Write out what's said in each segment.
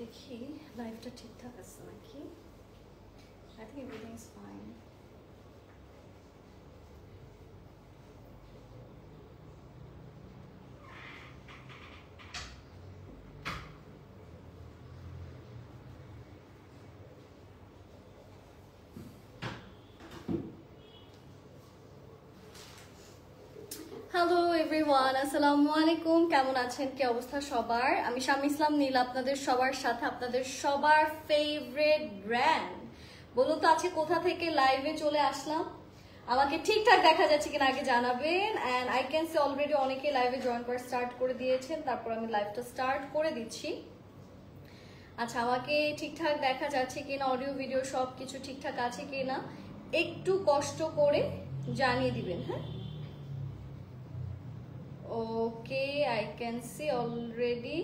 দেখি লাইভটা ঠিকঠাক আছে নাকি। I think everything is fine. Hello everyone, আসসালামু আলাইকুম। কেমন আছেন, কি অবস্থা সবার? আমি শামি ইসলাম নীল, আপনাদের সবার সাথে আপনাদের সবার ফেভারিট ব্র্যান্ড। বলুন তো আজকে কোথা থেকে লাইভে চলে আসলাম? আমাকে ঠিকঠাক দেখা যাচ্ছে কিনা আগে জানাবেন। And I can see already অনেকে লাইভে জয়েন করা স্টার্ট করে দিয়েছেন, তারপর আমি লাইভটা স্টার্ট করে দিচ্ছি। আচ্ছা, আমাকে ঠিকঠাক দেখা যাচ্ছে কিনা, অডিও ভিডিও সব কিছু ঠিকঠাক আছে কিনা একটু কষ্ট করে জানিয়ে দিবেন। হ্যাঁ, okay, I can see already.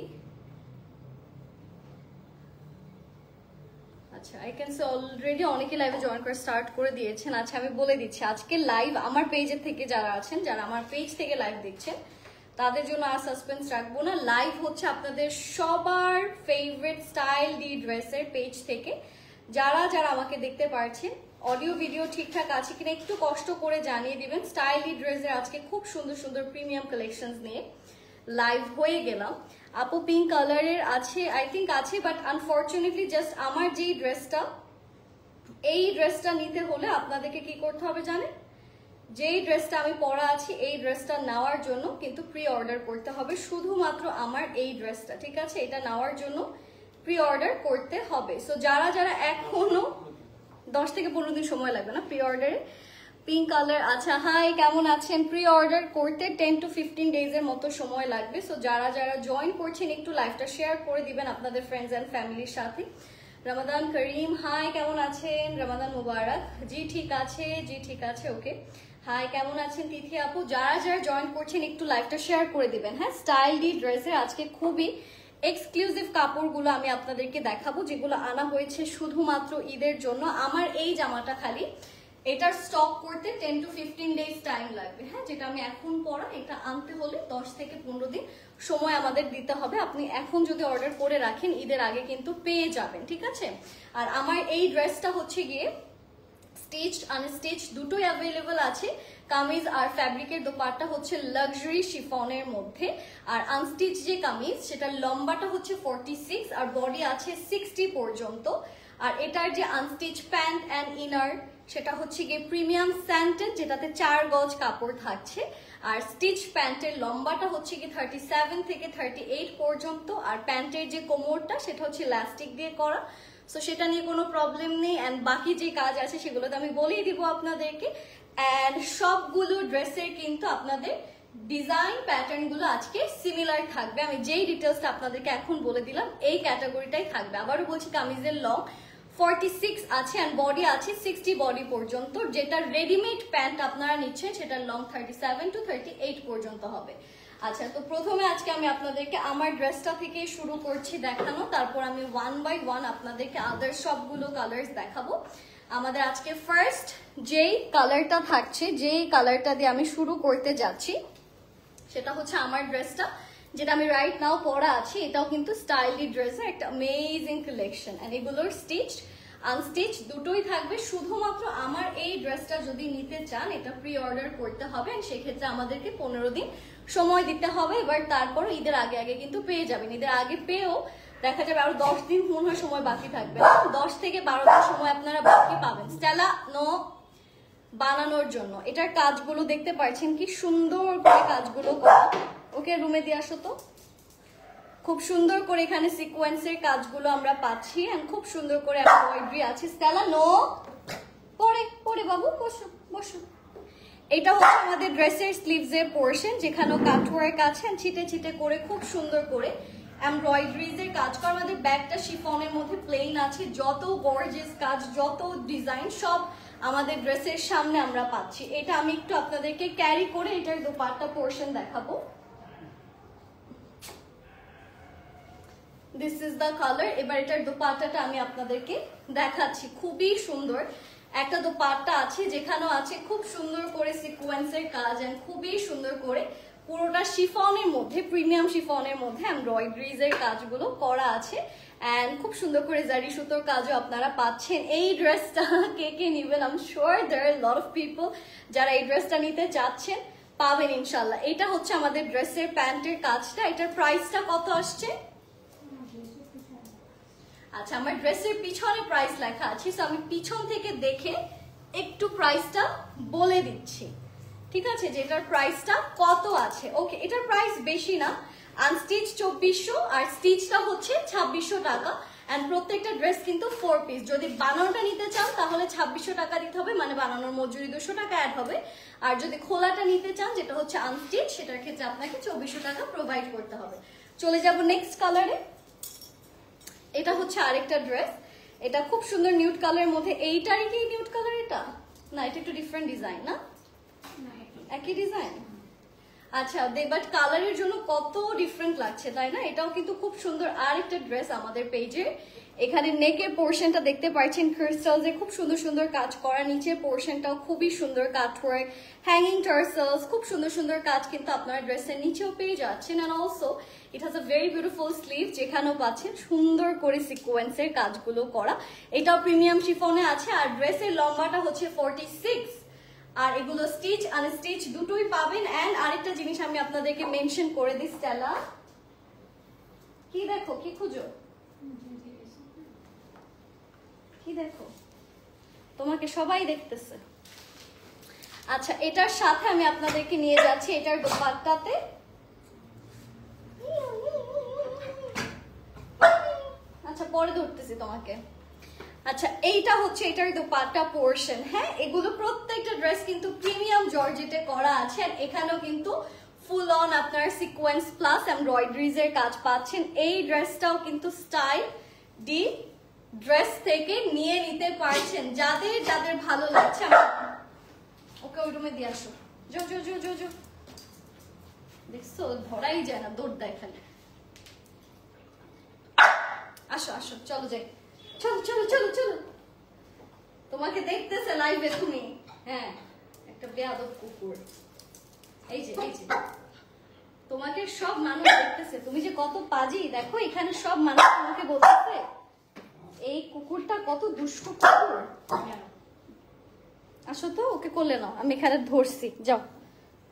আচ্ছা, I can see already অনেকে লাইভে জয়েন করে স্টার্ট করে দিয়েছেন। আচ্ছা, আমি বলে দিচ্ছি আজকে লাইভ আমার পেজের থেকে যারা আছেন, যারা আমার পেজ থেকে লাইভ দেখছেন, তাদের জন্য আর সাসপেন্স রাখবো না। লাইভ হচ্ছে আপনাদের সবার ফেভারিট স্টাইল ডি ড্রেসের পেজ থেকে। যারা যারা আমাকে দেখতে পারছেন, অডিও ভিডিও ঠিকঠাক আছে কিনা একটু কষ্ট করে জানিয়ে দিবেন। স্টাইলি ড্রেসের আজকে খুব সুন্দর সুন্দর প্রিমিয়াম কালেকশনস নিয়ে লাইভ হয়ে গেলাম। আপু পিঙ্ক কালারের আছে, আই থিঙ্ক আছে, বাট আনফর্চুনেটলি জাস্ট আমার যেই ড্রেসটা, এই ড্রেসটা নিতে হলে আপনাদেরকে কি করতে হবে জানেন? যেই ড্রেসটা আমি পরা আছি এই ড্রেসটা নেওয়ার জন্য কিন্তু প্রি অর্ডার করতে হবে, শুধুমাত্র আমার এই ড্রেসটা, ঠিক আছে? এটা নেওয়ার জন্য প্রি অর্ডার করতে হবে। সো যারা যারা এখনো 10 থেকে 15 দিন সময় লাগবে না প্রি অর্ডারে। পিঙ্ক কালার, আচ্ছা হাই, কেমন আছেন? প্রি অর্ডার করতে 10 to 15 ডেজের মতো সময় লাগবে। সো যারা যারা জয়েন করছেন একটু লাইভটা শেয়ার করে দিবেন আপনাদের ফ্রেন্ডস অ্যান্ড ফ্যামিলির সাথে। রমাদান করিম, হাই, কেমন আছেন? রমাদান মুবারক। জি ঠিক আছে, জি ঠিক আছে, ওকে। হাই, কেমন আছেন তিথি আপু? যারা যারা জয়েন করছেন একটু লাইভটা শেয়ার করে দিবেন। হ্যাঁ, স্টাইল ডি ড্রেসের আজকে খুবই এক্সক্লুসিভ কাপড়গুলো আমি আপনাদেরকে দেখাবো, যেগুলো আনা হয়েছে শুধুমাত্র ঈদের জন্য। আমার এই জামাটা খালি এটার স্টক করতে 10 to 15 ডেজ টাইম লাগবে। হ্যাঁ, যেটা আমি এখন পরা, এটা আনতে হলে 10 থেকে 15 দিন সময় আমাদের দিতে হবে। আপনি এখন যদি অর্ডার করে রাখেন ঈদের আগে কিন্তু পেয়ে যাবেন, ঠিক আছে? আর আমার এই ড্রেসটা হচ্ছে গিয়ে স্টিচড আনস্টিচড দুটোই অ্যাভেলেবল আছে। কামিজ আর ফ্যাব্রিকের দোপাট্টা হচ্ছে লাক্সারি শিফনের মধ্যে, আর আনস্টিচ যে কামিজ সেটার লম্বাটা হচ্ছে 46 আর বডি আছে 60 পর্যন্ত। আর এটার যে আনস্টিচ প্যান্ট অ্যান্ড ইনার সেটা হচ্ছে গিয়ে প্রিমিয়াম স্যান্টেড, যেটাতে 4 গজ কাপড় থাকছে। আর স্টিচ প্যান্টের লম্বাটা হচ্ছে কি 37 থেকে 38 পর্যন্ত। আর প্যান্টের যে কোমরটা সেটা হচ্ছে ইলাস্টিক দিয়ে করা, সো সেটা নিয়ে কোনো প্রবলেম নেই। অ্যান্ড বাকি যে কাজ আছে সেগুলো তো আমি বলেই দিব আপনাদেরকে। অ্যান্ড সবগুলো ড্রেসের কিন্তু আপনাদের ডিজাইন প্যাটার্ন গুলো আজকে সিমিলার থাকবে। আমি যেই ডিটেলসটা আপনাদেরকে এখন বলে দিলাম এই ক্যাটাগরিটাই থাকবে। আবারও বলছি, কামিজের লং 46 আছে অ্যান্ড বডি আছে 60 বডি পর্যন্ত। যেটা রেডিমেড প্যান্ট আপনারা নিচ্ছেন সেটার লং 37 to 38 পর্যন্ত হবে। আচ্ছা, তো প্রথমে আজকে আমি আপনাদেরকে আমার ড্রেসটা থেকে শুরু করছি দেখানো, তারপর আমি 1 by 1 আপনাদেরকে আদার সবগুলো কালার্স দেখাবো। আমাদের আজকে ফার্স্ট যেই কালারটা থাকছে, যেই কালারটা দিয়ে আমি শুরু করতে যাচ্ছি, সেটা হচ্ছে আমার ড্রেসটা যেটা আমি রাইট নাও পরা আছি। এটাও কিন্তু স্টাইলি ড্রেসের একটা অ্যামেজিং কালেকশন। এন্ড এগুলোর স্টিচড আনস্টিচ দুটোই থাকবে। শুধুমাত্র আমার এই ড্রেসটা যদি নিতে চান এটা প্রি অর্ডার করতে হবে, সেক্ষেত্রে আমাদেরকে 15 দিন সময় দিতে হবে। এবার তারপর ঈদের আগে আগে কিন্তু পেয়ে যাবেন। ঈদের আগে পেয়েও দেখা যাবে আরো 10 দিন মনে হয় সময় বাকি থাকবে, 10 থেকে 12 দিন সময় আপনারা বাকি পাবেন স্টেলা নো বানানোর জন্য। এটার কাজগুলো দেখতে পাচ্ছেন কি সুন্দর করে কাজগুলো করা। ওকে, রুমে দিয়ে আসো তো। খুব সুন্দর করে এখানে সিকোয়েন্সের কাজগুলো আমরা পাচ্ছি এন্ড খুব সুন্দর করে এমব্রয়ডারি আছে। স্টেলা নো, পরে পরে বাবু বসো বসো। এটা হচ্ছে আমাদের ড্রেসের স্লিভস এর পোরশন, যেখানে কাটওয়ার্ক আছে ছিটে ছিটে করে খুব সুন্দর করে এমব্রয়ডারিজ এর কাজ করা। আমাদের ব্যাগটা শিফনের মধ্যে প্লেন আছে। যত গর্জিয়াস কাজ, যত ডিজাইন সব আমাদের ড্রেসের সামনে আমরা পাচ্ছি। এটা আমি একটু আপনাদেরকে ক্যারি করে এটার দোপাট্টা পোরশন দেখাবো। This is the colour. এবার এটার দোপাট্টাটা আমি আপনাদেরকে দেখাচ্ছি। খুবই সুন্দর একটা দোপাট্টা আছে, যেখানেও আছে খুব সুন্দর করে সিকোয়েন্সের কাজ এন্ড খুবই সুন্দর করে পুরোটা শিফনের মধ্যে, প্রিমিয়াম শিফনের মধ্যে এমব্রয়ডারিজ এর কাজগুলো করা আছে এন্ড খুব সুন্দর করে জারি সুতোর কাজও আপনারা পাচ্ছেন। এই ড্রেসটা কে কে নেবেন, I am sure there are lot of people যারা এই ড্রেসটা নিতে চাচ্ছেন, পাবেন ইনশাআল্লাহ। এটা হচ্ছে আমাদের ড্রেসের প্যান্টের কাজটা। এটার প্রাইসটা কত আসছে? আচ্ছা, আমার ড্রেসের পিছনে প্রাইস লেখা আছে, সো আমি পিছন থেকে দেখে একটু প্রাইসটা বলে দিচ্ছি, ঠিক আছে, যে এটার প্রাইসটা কত আছে। ওকে, এটার প্রাইস বেশি না, আনস্টিচ 2400 আর স্টিচটা হচ্ছে 2600 টাকা। এন্ড প্রত্যেকটা ড্রেস কিন্তু 4 পিস। যদি বানানোটা নিতে চান তাহলে 2600 টাকা দিতে হবে, মানে বানানোর মজুরি 200 টাকা অ্যাড হবে। আর যদি খোলাটা নিতে চান, যেটা হচ্ছে আনস্টিচ, সেটার ক্ষেত্রে আপনাকে 2400 টাকা প্রোভাইড করতে হবে। চলে যাব নেক্সট কালারে। এটা হচ্ছে আরেকটা ড্রেস, এটা খুব সুন্দর নিউড কালারের মধ্যে। এইটারই কি নিউড কালার? এটা না, এটা একটু ডিফারেন্ট ডিজাইন না, একই ডিজাইন। আচ্ছা, বাট কালারের জন্য কত ডিফারেন্ট লাগছে, তাই না? এটাও কিন্তু খুব সুন্দর আরেকটা ড্রেস আমাদের পেজে। এখানে নেকের পোর্শনটা দেখতে পাচ্ছেন ক্রিস্টালস এ খুব সুন্দর সুন্দর কাজ করা, নিচের পোর্শনটাও খুবই সুন্দর কাট ওয়ার্ক, হ্যাঙ্গিং টার্সেলস, খুব সুন্দর সুন্দর কাজ কিন্তু আপনারা ড্রেসের নিচেও পেয়ে যাচ্ছেন। And also it has a very beautiful sleeve, যেখানেও পাচ্ছেন সুন্দর করে সিকোয়েন্সের কাজগুলো করা। এটাও প্রিমিয়াম শিফনে আছে। আর ড্রেসের লম্বাটা হচ্ছে 46, আর এগুলো স্টিচ আনস্টিচ দুটোই পাবেন। এন্ড আরেকটা জিনিস আমি আপনাদেরকে মেনশন করে দিই, স্টেলা কি দেখো, কি খুঁজো, কি দেখো, তোমাকে সবাই দেখতেছে। আচ্ছা, এটার সাথে আমি আপনাদেরকে নিয়ে যাচ্ছি এটার দোপাট্টাতে। আচ্ছা, পরে ধরতেছি তোমাকে। আচ্ছা, এইটা হচ্ছে এটার দোপাট্টা পোর্শন। হ্যাঁ, এগুলো প্রত্যেকটা ড্রেস কিন্তু প্রিমিয়াম জর্জেটে করা আছে। আর এখানেও কিন্তু ফুল অন আপনার সিকোয়েন্স প্লাস এমব্রয়ডারিজ এর কাজ পাচ্ছেন। এই ড্রেসটাও কিন্তু স্টাইল ডি ড্রেস থেকে নিয়ে নিতে পারছেন, যাদের যাদের ভালো লাগছে। ওকে ওই রুমে দিয়ে আসো, জো জো জো জো জো, দেখছো ধরাই যায় না, দৌড় দেয় খালি। আসো আসো, চলো যাই, চলো চলো চলো চলো, তোমাকে দেখতেছে লাইভে তুমি। হ্যাঁ, একটা বেয়াদব কুকুর। এই যে এই যে, তোমাকে সব মানুষ দেখতেছে, তুমি যে কত পাজি। দেখো এখানে সব মানুষ তোমাকে বলতেছে এই কুকুরটা কত দুষ্ট কুকুর। আসো তো, ওকে কোলে নাও, আমি এখানে ধরছি। যাও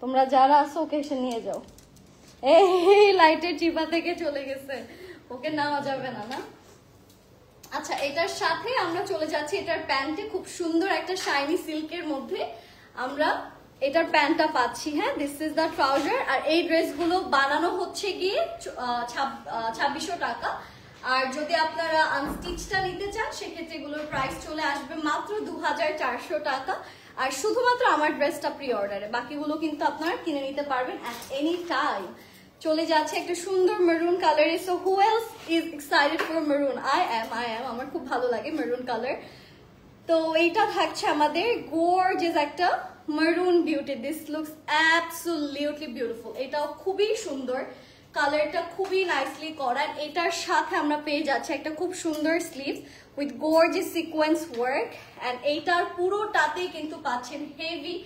তোমরা যারা আসো, ওকে এসে নিয়ে যাও। এই লাইটের চিপা থেকে চলে গেছে, ওকে নেওয়া যাবে না না। আচ্ছা, এটার সাথে আমরা চলে যাচ্ছি এটার প্যান্টে। খুব সুন্দর একটা শাইনি সিল্কের মধ্যে আমরা এটার প্যান্টটা পাচ্ছি। হ্যাঁ, দিস ইজ দ্য ট্রাউজার। আর এই ড্রেসগুলো বানানো হচ্ছে গিয়ে 2600 টাকা। আর যদি আপনারা আনস্টিচটা নিতে চান, সেক্ষেত্রে এগুলোর প্রাইস চলে আসবে মাত্র 2400 টাকা। আর শুধুমাত্র আমার ড্রেসটা প্রি অর্ডারে, বাকিগুলো কিন্তু আপনারা কিনে নিতে পারবেন অ্যাট এনি টাইম। চলে যাচ্ছে একটা সুন্দর মেরুন কালারে। So who else is excited for maroon? I am. আমার খুব ভালো লাগে মেরুন কালার। তো এইটা থাকছে আমাদের গর্জিয়াস একটা maroon beauty. This looks absolutely beautiful. এটাও খুবই সুন্দর, কালারটা খুবই নাইসলি করা। এটার সাথে আমরা পেয়ে যাচ্ছি একটা খুব সুন্দর sleeve with gorgeous sequence work. And এইটার পুরোটাতেই কিন্তু পাচ্ছেন heavy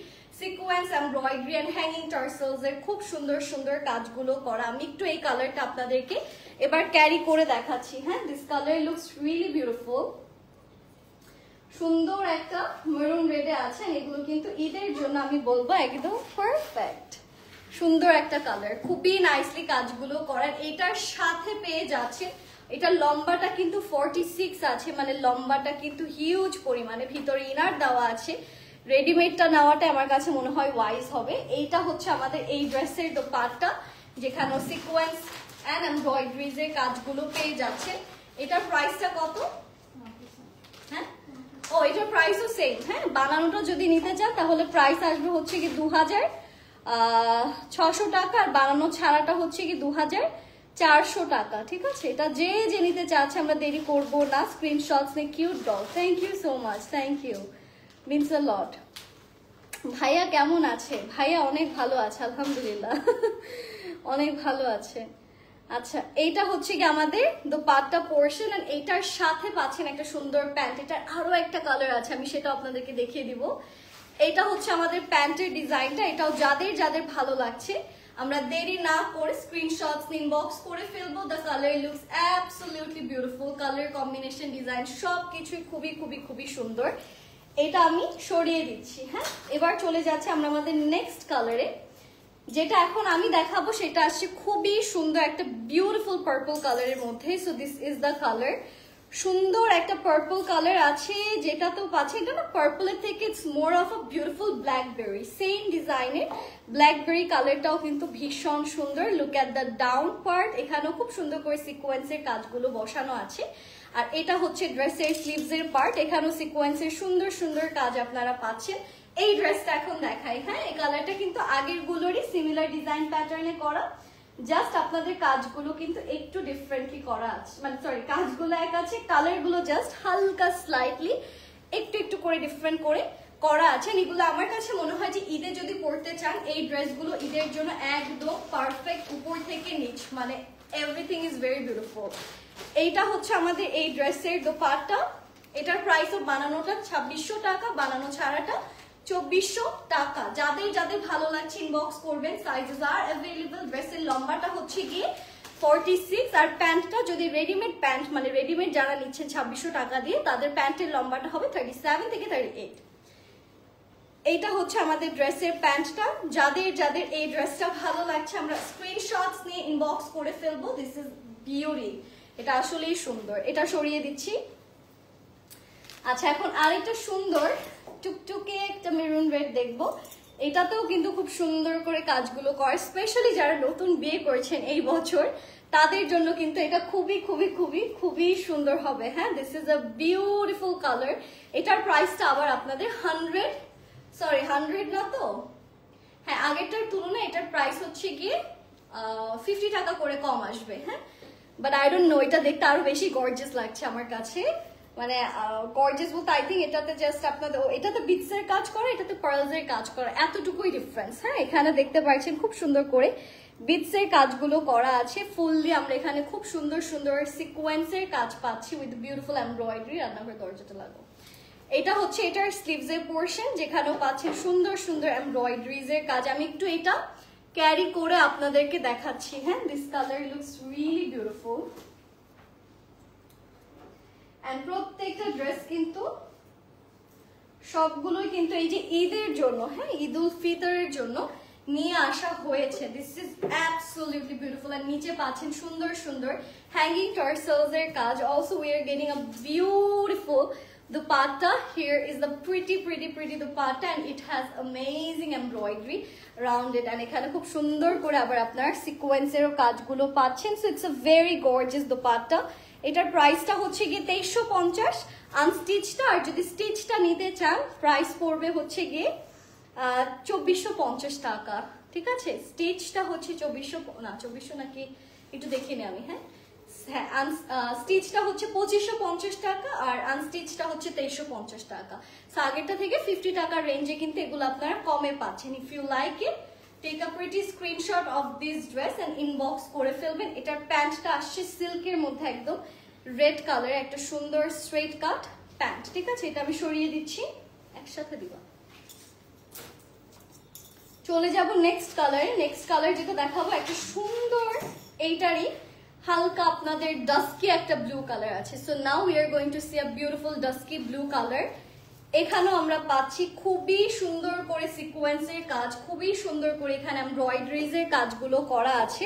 sequence embroidery and hanging tassels এর খুব সুন্দর সুন্দর কাজগুলো করা। আমি একটু এই কালারটা আপনাদেরকে এবার ক্যারি করে দেখাচ্ছি। হ্যাঁ, this colour looks really beautiful. সুন্দর একটা মেরুন রেডে আছে। এগুলো কিন্তু ঈদের জন্য আমি বলবো একদম পারফেক্ট। সুন্দর একটা কালার, খুবই নাইসলি কাজগুলো করার। এটার সাথে পেয়ে যাচ্ছে, এটার লম্বাটা কিন্তু 46 আছে, মানে লম্বাটা কিন্তু হিউজ পরিমাণে। ভিতরে ইনার দেওয়া আছে। রেডিমেডটা নেওয়াটা আমার কাছে মনে হয় ওয়াইজ হবে। এইটা হচ্ছে আমাদের এই ড্রেসের দোপাট্টা, যেখানে সিকোয়েন্স এন্ড এমব্রয়ডারিজ এর কাজগুলো পেয়ে যাচ্ছে। এটার প্রাইসটা কত? হ্যাঁ, ও এটার প্রাইসও সেম। হ্যাঁ, বানানোটা যদি নিতে চান তাহলে প্রাইস আসবে হচ্ছে কি 2600 টাকা। আর বানানো ছাড়াটা হচ্ছে কি 2400 টাকা। ঠিক আছে, এটা যে যে নিতে চাচ্ছে আমরা দেরি করবো না। স্ক্রিনশটস নিয়ে cute doll. Thank you so much, thank you, means a lot. ভাইয়া কেমন আছে? ভাইয়া অনেক ভালো আছে আলহামদুলিল্লাহ, অনেক ভালো আছে। আচ্ছা, এইটা হচ্ছে কি আমাদের দোপাট্টা পোর্শন। আর এইটার সাথে পাচ্ছেন একটা সুন্দর প্যান্ট। এটার আরো একটা কালার আছে, আমি সেটা আপনাদেরকে দেখিয়ে দিব। এটা হচ্ছে আমাদের প্যান্টের ডিজাইনটা। এটাও যাদের যাদের ভালো লাগছে আমরা দেরি না করে স্ক্রিনশটস ইনবক্স করে ফেলবো। The colour looks absolutely beautiful, colour combination design সবকিছুই খুবই খুবই খুবই সুন্দর। এটা আমি সরিয়ে দিচ্ছি। হ্যাঁ, এবার চলে যাচ্ছে আমরা আমাদের নেক্সট কালারে। যেটা এখন আমি দেখাবো সেটা আসছে খুবই সুন্দর একটা বিউটিফুল পার্পল কালারের মধ্যে। So this is the colour. সুন্দর একটা পার্পল কালার আছে, যেটা তো পাচ্ছে এটা না পার্পলের থেকে it's more of a beautiful blackberry, same ডিজাইনের ব্ল্যাকবেরি কালারটাও কিন্তু ভীষণ সুন্দর। Look at the down part, এখানেও খুব সুন্দর করে সিকোয়েন্সের কাজগুলো বসানো আছে। আর এটা হচ্ছে ড্রেসের স্লিভসের পার্ট, এখানেও সিকোয়েন্সের সুন্দর সুন্দর কাজ আপনারা পাচ্ছেন। এই ড্রেসটা এখন দেখাই। হ্যাঁ, এই কালারটা কিন্তু আগের গুলোরই সিমিলার ডিজাইন প্যাটার্নে করা, জাস্ট আপনাদের কাজগুলো কিন্তু একটু ডিফারেন্টলি করা আছে, মানে সরি কাজগুলো এক আছে, কালারগুলো জাস্ট হালকা স্লাইটলি একটু একটু করে ডিফারেন্ট করে করা আছে। এগুলো আমার কাছে মনে হয় যে ঈদে যদি পরতে চান এই ড্রেসগুলো ঈদের জন্য একদম পারফেক্ট, উপর থেকে নিচ মানে এভরিথিং ইজ ভেরি বিউটিফুল। এইটা হচ্ছে আমাদের এই ড্রেসের দোপাট্টা। এটার প্রাইসও বানানোটা 2600 টাকা, বানানো ছাড়াটা 2400 টাকা। যাদের যাদের ভালো লাগছে ইনবক্স করবেন, সাইজেস আর অ্যাভেলেবল। ড্রেসের লম্বাটা হচ্ছে গিয়ে 46, আর প্যান্টটা যদি রেডিমেড প্যান্ট মানে রেডিমেড যারা নিচ্ছেন 2600 টাকা দিয়ে, তাদের প্যান্টের লম্বাটা হবে 37 থেকে 38। এইটা হচ্ছে আমাদের ড্রেসের প্যান্টটা। যাদের যাদের এই ড্রেসটা ভালো লাগছে আমরা স্ক্রিনশটস নিয়ে ইনবক্স করে ফেলবো। দিস ইজ বিউটি, এটা আসলেই সুন্দর। এটা সরিয়ে দিচ্ছি। আচ্ছা, এখন আরেকটা সুন্দর টুকটুকে একটা মেরুন রেড দেখবো। এটাতেও কিন্তু খুব সুন্দর করে কাজগুলো করে, স্পেশালি যারা নতুন বিয়ে করেছেন এই বছর তাদের জন্য কিন্তু এটা খুবই খুবই খুবই খুবই সুন্দর হবে। হ্যাঁ, this is a beautiful colour. এটার প্রাইসটা আবার আপনাদের 100 না তো, হ্যাঁ আগেরটার তুলনায় এটার প্রাইস হচ্ছে গিয়ে 50 টাকা করে কম আসবে। হ্যাঁ, বাট আই ডোন্ট নো, এটা দেখতে আরো বেশি গর্জিয়াস লাগছে আমার কাছে। মানে গর্জিয়াস বলতে আই থিঙ্ক এটাতে জাস্ট আপনাদের, এটাতে বিটস এর কাজ করে, এটাতে পার্লস এর কাজ করে, এতটুকুই ডিফারেন্স। হ্যাঁ, এখানে দেখতে পাচ্ছেন খুব সুন্দর করে বিটস এর কাজগুলো করা আছে ফুললি। আমরা এখানে খুব সুন্দর সুন্দর সিকোয়েন্স এর কাজ পাচ্ছি উইথ বিউটিফুল এমব্রয়ডারি। রান্নাঘরের দরজাটা লাগো। এটা হচ্ছে এটার স্লিভস এর পোর্শন, যেখানেও পাচ্ছেন সুন্দর সুন্দর এমব্রয়ডারিজ এর কাজ। আমি একটু এটা ক্যারি করে আপনাদেরকে দেখাচ্ছি। হ্যাঁ, this colour looks really beautiful. And প্রত্যেকটা ড্রেস কিন্তু সবগুলোই কিন্তু এই যে ঈদের জন্য, হ্যাঁ ঈদ উল ফিতরের জন্য নিয়ে আসা হয়েছে। This is absolutely beautiful. আর নিচে পাচ্ছেন সুন্দর সুন্দর হ্যাঙ্গিং টার্সেলস এর কাজ। Also we are getting a beautiful dupatta. Here is the pretty dupatta and it has amazing embroidery around it, and এখানে খুব সুন্দর করে আবার আপনার সিকোয়েন্সেরও কাজগুলো পাচ্ছেন। So it's a very gorgeous dupatta. এটার প্রাইসটা হচ্ছে গিয়ে 2350 আনস্টিচটা, আর যদি স্টিচটা নিতে চান প্রাইস পড়বে হচ্ছে গিয়ে 2450 টাকা। ঠিক আছে, স্টিচটা হচ্ছে 2400 নাকি একটু দেখে নি আমি। হ্যাঁ, স্টিচটা হচ্ছে 2550 টাকা আর আনস্টিচটা হচ্ছে 2350 টাকা। সো আগেরটা থেকে 50 টাকার রেঞ্জে কিন্তু এগুলো আপনারা কমে পাচ্ছেন। If you like it, take a pretty screenshot of this dress and inbox করে ফেলবেন। এটার প্যান্টটা আসছে সিল্কের মধ্যে একদম রেড কালার, একটা সুন্দর স্ট্রেট কাট প্যান্ট। ঠিক আছে, এটা আমি সরিয়ে দিচ্ছি, একসাথে দিবা। চলে যাব নেক্সট কালারে। নেক্সট কালার যেটা দেখাবো একটা সুন্দর, এইটারই হালকা আপনাদের ডাস্কি একটা ব্লু কালার আছে। So now we are going two C a beautiful dusky blue colour. এখানেও আমরা পাচ্ছি খুবই সুন্দর করে সিকোয়েন্সের কাজ, খুবই সুন্দর করে এখানে এমব্রয়ডারিজ এর কাজগুলো করা আছে।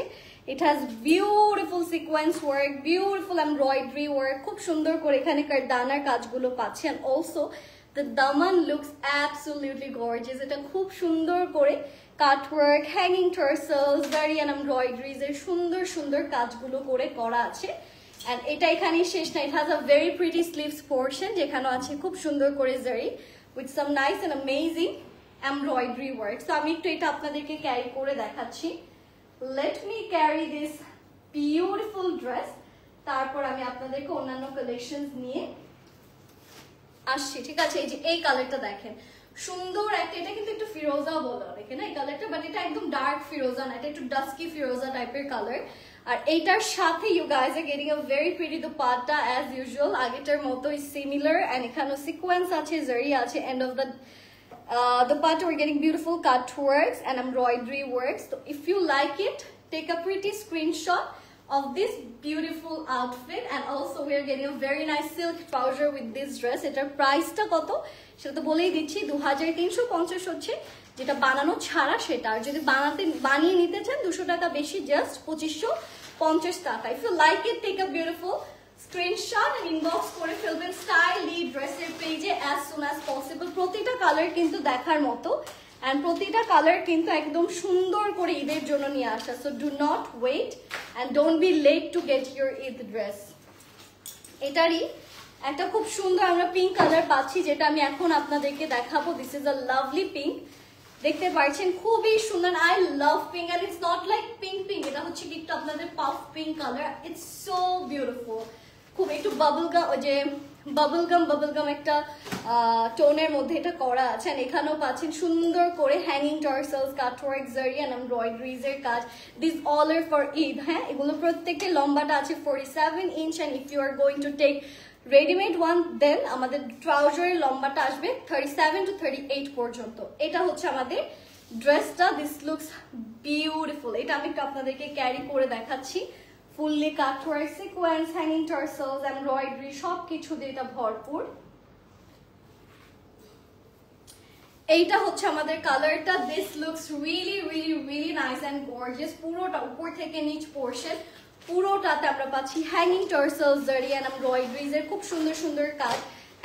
It has beautiful sequence work, beautiful embroidery work, খুব সুন্দর করে এখানে দানার কাজগুলো পাচ্ছি। And also the Daman looks absolutely gorgeous. এটা খুব সুন্দর করে cutwork, hanging tassels, zari and embroideries এর সুন্দর সুন্দর কাজগুলো করে করা আছে। এন্ড এটা এখানেই শেষ না, it has a very pretty sleeves portion, যেখানে আছে খুব সুন্দর করে zari with some nice and amazing embroidery work. So আমি একটু এটা আপনাদেরকে ক্যারি করে দেখাচ্ছি। Let me carry this beautiful dress, তারপর আমি আপনাদেরকে অন্যান্য কালেকশনস নিয়ে আসছি। ঠিক আছে, এই যে এই কালারটা দেখেন, সুন্দর একটা, এটা কিন্তু একটু ফিরোজা বলে অনেকে না এই কালারটা, বাট এটা একদম ডার্ক ফিরোজা না, এটা একটু ডাস্কি ফিরোজা টাইপের কালার। আর এইটার সাথে you guys are getting a very pretty dupatta as usual, আগেটার মতোই সিমিলার। এন্ড এখানেও সিকোয়েন্স আছে, জারি আছে, and of the The part we're getting beautiful cut works and embroidery works. So if you like it, take a pretty screenshot of this beautiful outfit. And also we are getting a very nice silk trouser with this dress. Etar price ta koto সেটা তো বলেই দিচ্ছি, 2350 হচ্ছে, যেটা বানানো ছাড়া সেটা। আর যদি বানিয়ে নিতে চান 200 টাকা বেশি, জাস্ট 2550 টাকা। If you like it, take a beautiful screenshot and inbox করে ফেলবেন স্টাইলি ড্রেসের পেজে as soon as possible। প্রতিটা কালার কিন্তু দেখার মতো and প্রতিটা কালার কিন্তু একদম সুন্দর করে ঈদের জন্য নিয়ে আসা। So do not wait and don't be late to get your Eid dress। এটারই একটা খুব সুন্দর আমরা পিঙ্ক কালার পাচ্ছি, যেটা আমি এখন আপনাদেরকে দেখাবো। This is a lovely pink, দেখতে পাচ্ছেন খুবই সুন্দর। I love pink and it's not like pink pink, এটা হচ্ছে কি একটু আপনাদের puff pink colour. It's so beautiful, খুব একটু বাবলগাম, ওই যে বাবলগাম একটা টোনের মধ্যে এটা করা আছে। আর এখানেও পাচ্ছেন সুন্দর করে hanging tassels, cutwork, zari and embroideries এর কাজ। This all are for Eid. হ্যাঁ, এগুলো প্রত্যেকটা লম্বাটা আছে 47 inch and if you are going to take readymade one then আমাদের ট্রাউজারের লম্বাটা আসবে 37 to 38 পর্যন্ত। এটা হচ্ছে আমাদের ড্রেসটা। This looks beautiful. এটা আমি একটু আপনাদেরকে ক্যারি করে দেখাচ্ছি। Fully cutwork, sequence, hanging tassels, embroidery সবকিছু দিয়ে এটা ভরপুর। এইটা হচ্ছে আমাদের কালারটা। This looks really really really nice and gorgeous. পুরোটা উপর থেকে নিচ পোর্শন পুরোটাতে আমরা পাচ্ছি hanging tassels, zari and embroideries এর খুব সুন্দর সুন্দর কাজ।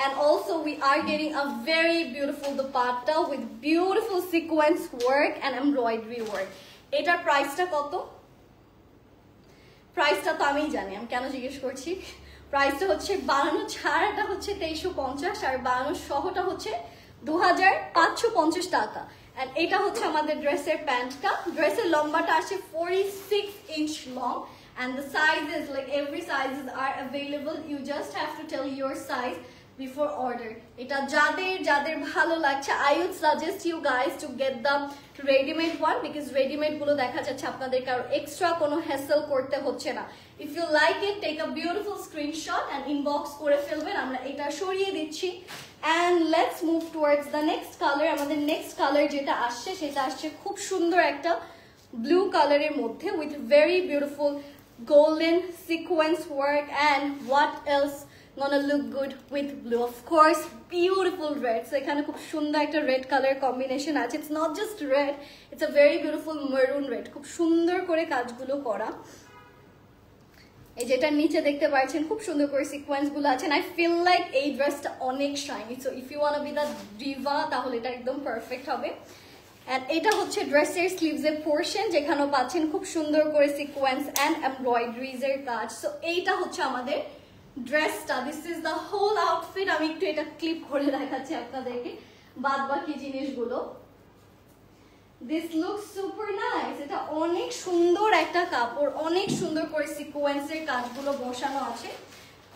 And also we are getting a very beautiful dupatta with beautiful sequence work and embroidery work. এটার প্রাইসটা কত? প্রাইসটা তো আমিই জানি, আমি কেন জিজ্ঞেস করছি। প্রাইসটা হচ্ছে বানানো ছাড়াটা হচ্ছে 2350 আর বানানো সহটা হচ্ছে 2550 টাকা। And এটা হচ্ছে আমাদের ড্রেসের প্যান্টটা। ড্রেসের লম্বাটা আসে 46 inch long and the sizes, like every sizes are available. You just have to tell your size before order. এটা যাদের ভালো লাগছে, I would suggest you guys to get the ready-made one because ready-made গুলো দেখা যাচ্ছে আপনাদের কারো extra কোনো হ্যাসেল করতে হচ্ছে না। If you like it, take a beautiful screenshot and inbox করে ফেলবেন, আমরা এটা সরিয়ে দিচ্ছি। And let's move towards the next color. আমাদের next color যেটা আসছে সেটা আসছে খুব সুন্দর একটা ব্লু কালারের মধ্যে with very beautiful golden sequence work and what else gonna look good with blue, of course beautiful red. So এখানে খুব সুন্দর একটা red color combination আছে। It's not just red, it's a very beautiful maroon red, খুব সুন্দর করে কাজগুলো করা। এই যেটা নিচে দেখতে পাচ্ছেন খুব সুন্দর করে সিকোয়েন্স গুলো আছে। I feel like এই ড্রেসটা অনেক shiny, so if you wanna be the diva তাহলে এটা একদম পারফেক্ট হবে। And এটা হচ্ছে ড্রেসের স্লিভস এর পোরশন, যেখানেও পাচ্ছেন খুব সুন্দর করে সিকোয়েন্স এন্ড এমব্রয়ডারিজ এর কাজ। সো এইটা হচ্ছে আমাদের ড্রেসটা। This is the whole outfit. আমি একটু এটা ক্লিপ করে দেখাচ্ছি আপনাদেরকে বাদ বাকি জিনিসগুলো। This looks super nice. এটা অনেক সুন্দর একটা কাপড়, অনেক সুন্দর করে সিকোয়েন্সের কাজগুলো বসানো আছে,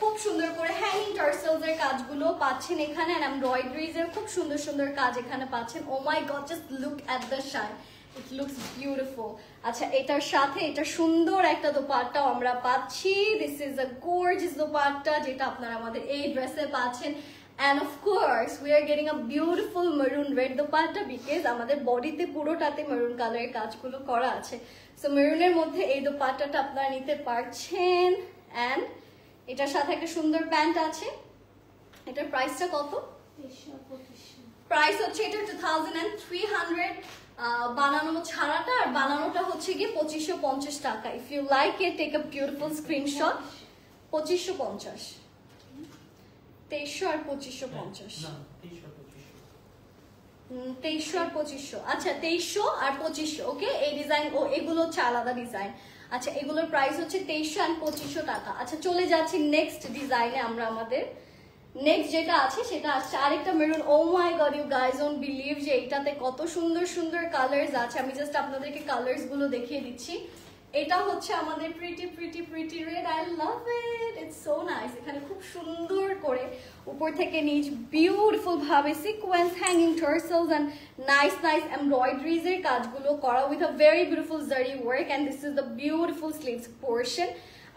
খুব সুন্দর করে হ্যাঙ্গিং টার্সেলস এর কাজগুলো পাচ্ছেন এখানে এন্ড এমব্রয়ডারিজ এর খুব সুন্দর সুন্দর কাজ এখানে পাচ্ছেন। Oh my god, just look at the shine, it looks beautiful. আচ্ছা, এটার সাথে এটা সুন্দর একটা দোপাট্টাও আমরা পাচ্ছি। This is a gorgeous dupatta যেটা আপনারা আমাদের এই ড্রেসে পাচ্ছেন। And of course we are getting a beautiful maroon red dupatta because আমাদের বডিতে পুরোটাতে মেরুন কালারের কাজগুলো করা আছে। সো মেরুনের মধ্যে এই দুপাট্টাটা আপনারা নিতে পারছেন। এন্ড এটার সাথে একটা সুন্দর প্যান্ট আছে। এটার প্রাইসটা কত? প্রাইস হচ্ছে এটা 2300 বানানো ছাড়াটা, আর বানানোটা হচ্ছে গিয়ে 2550 টাকা। If you like it, take a beautiful screenshot. 2550, 2300 আর 2550, 2300 আর 2500। আচ্ছা, 2300 আর 2500। ওকে, এই ডিজাইন ও এগুলো হচ্ছে আলাদা ডিজাইন। আচ্ছা, এগুলোর প্রাইস হচ্ছে 2300 আর 2500 টাকা। আচ্ছা, চলে যাচ্ছি নেক্সট ডিজাইনে। আমরা আমাদের নেক্সট যেটা আছে সেটা আসছে আরেকটা maroon. Oh my god, you guys don't believe যে এইটাতে কত সুন্দর সুন্দর কালার্স আছে। আমি জাস্ট আপনাদেরকে কালার্স গুলো দেখিয়ে দিচ্ছি। এটা হচ্ছে আমাদের pretty pretty pretty red. I love it, it's so nice. এখানে খুব সুন্দর করে উপর থেকে নিচ বিউটিফুল ভাবে sequence, hanging tassels and nice nice embroideries এর কাজগুলো করা with a very beautiful zari work. And this is the beautiful sleeves portion.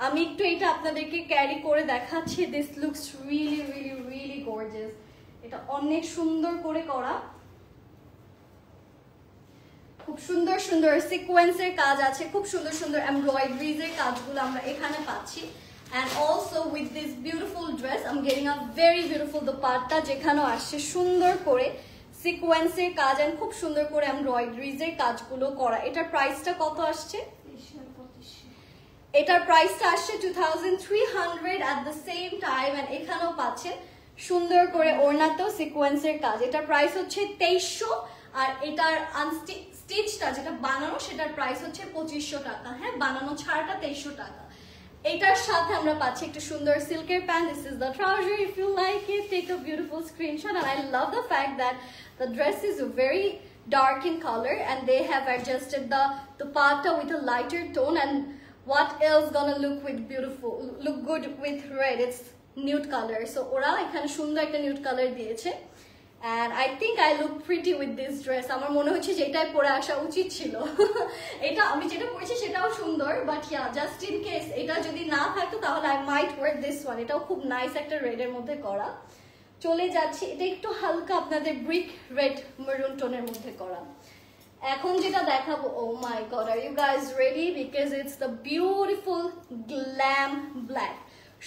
আমি একটু এটা আপনাদেরকে ক্যারি করে দেখাচ্ছি। This looks really really really gorgeous. এটা অনেক সুন্দর করে করা। খুব সুন্দর সুন্দর সিকোয়েন্সের কাজ আছে, খুব সুন্দর সুন্দর এমব্রয়ডারিজ এর কাজগুলো আমরা এখানে পাচ্ছি। And also with this beautiful dress I'm getting a very beautiful dupatta যেখানে আসছে সুন্দর করে সিকোয়েন্সের কাজ এন্ড খুব সুন্দর করে এমব্রয়ডারিজ এর কাজগুলো করা। এটার প্রাইসটা কত আসছে? এটার প্রাইসটা আসছে 2300 at the same time and এখানেও পাচ্ছেন সুন্দর করে ওড়নাতেও সিকোয়েন্সের কাজ। এটার প্রাইস হচ্ছে 2300 আর এটার স্টিচটা যেটা বানানো সেটার প্রাইস হচ্ছে 2500 টাকা। হ্যাঁ, বানানো ছাড়াটা 2300 টাকা। এটার সাথে আমরা পাচ্ছি একটা সুন্দর সিল্কের pant. This is the trouser. If you like it, take a beautiful screenshot. And I love the fact that the dress is very dark in color and they have adjusted the dupatta with a lighter tone. And what else gonna look good with red? It's nude color. So ওরা এখানে সুন্দর একটা nude color দিয়েছে। And I think I look pretty with this dress. আমার মনে হচ্ছে যে এটাই পরে আসা উচিত ছিল। এটা আমি যেটা পরেছি সেটাও সুন্দর, but yeah, just in case এটা যদি না থাকতো তাহলে I might wear this one. এটাও খুব নাইস একটা রেড এর মধ্যে করা। চলে যাচ্ছি, এটা একটু হালকা আপনাদের ব্রিক রেড মেরুন টোনের মধ্যে করা। এখন যেটা দেখাবো, oh my god, are you guys ready? Because it's the beautiful glam black.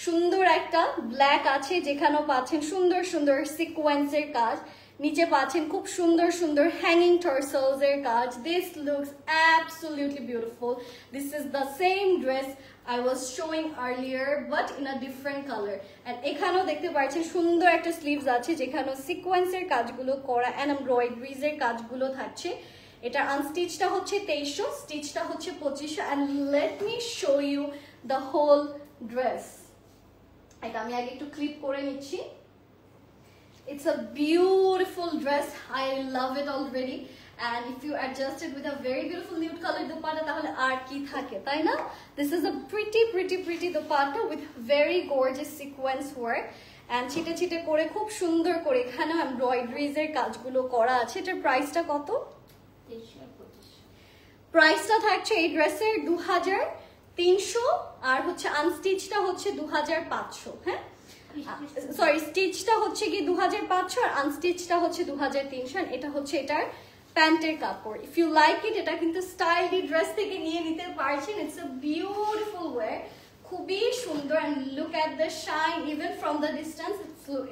সুন্দর একটা ব্ল্যাক আছে যেখানেও পাচ্ছেন সুন্দর সুন্দর সিকোয়েন্সের কাজ, নিচে পাচ্ছেন খুব সুন্দর সুন্দর হ্যাঙ্গিং টার্সেলস এর কাজ। This looks absolutely beautiful. This is the same dress I was showing earlier but in a different color. And এখানেও দেখতে পাচ্ছেন সুন্দর একটা স্লিভস আছে যেখানেও সিকোয়েন্সের কাজগুলো করা এন্ড এমব্রয়ডারিজ এর কাজগুলো থাকছে। এটা আনস্টিচটা হচ্ছে 2300, স্টিচটা হচ্ছে 2500 and let me show you the whole dress. এটা আমি আগে একটু ক্লিপ করে নিচ্ছি। It's a beautiful dress. I love it already. And if you adjust it with a very beautiful nude color dupatta তাহলে আর কি থাকে, তাই না? This is a pretty dupatta with very gorgeous sequence work and ছিটে ছিটে করে খুব সুন্দর করে এখানে এমব্রয়ডারিজ এর কাজগুলো করা আছে। এটার প্রাইসটা কত? প্রাইসটা থাকছে এই ড্রেসের 2300 আর হচ্ছে আনস্টিচটা হচ্ছে 2500। হ্যাঁ, সরি, স্টিচটা হচ্ছে কি 2500 আর আনস্টিচটা হচ্ছে 2300। এটা হচ্ছে এটার প্যান্টের কাপড়। ইফ ইউ লাইক ইট, এটা কিন্তু স্টাইলি ড্রেস থেকে নিয়ে নিতে পারছেন। ইটস আ বিউটিফুল ওয়্যার, খুবই সুন্দর। And look at the shine even from the distance,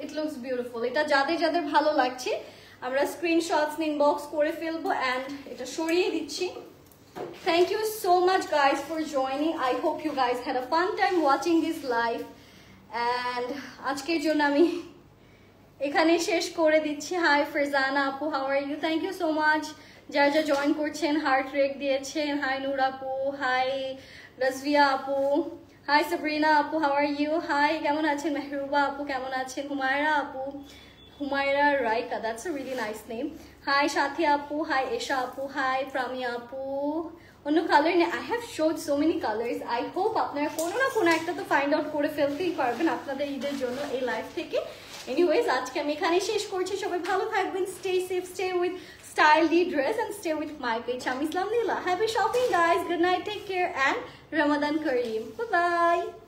it looks beautiful. এটা যাদের যাদের ভালো লাগছে আমরা স্ক্রিনশটস ইনবক্স করে ফেলবো এন্ড এটা সরিয়ে দিচ্ছি। Thank you so much guys for joining. I hope you guys had a fun time watching this live and আজকের জন্য আমি এখানে শেষ করে দিচ্ছি। হাই ফারজানা আপু, how are you? Thank you so much যারা যা জয়েন করছেন, হার্ট রেক দিয়েছেন। হাই নূর আপু, হাই রাজভিয়া আপু, হাই সাবরিনা আপু, হাউ আর ইউ? হাই, কেমন আছেন? মেহরুবা আপু কেমন আছেন? হুমায়রা আপু, Humaira Raika, that's a really nice name. Hi Shathi Apu, hi Esha Apu, hi Prami Apu. অন্য কালার নেই, I have showed so many colors. I hope আপনারা কোনো না কোনো একটা তো ফাইন্ড আউট করে ফেলতেই পারবেন আপনাদের ঈদের জন্য এই লাইভ থেকে। এনিওয়েজ, আজকে আমি এখানে শেষ করছি। সবাই ভালো থাকবেন, stay safe, stay with Style Dress and stay with my page. I'm Islam Leela. Happy shopping guys, good night, take care and Ramadan Kareem. Bye bye.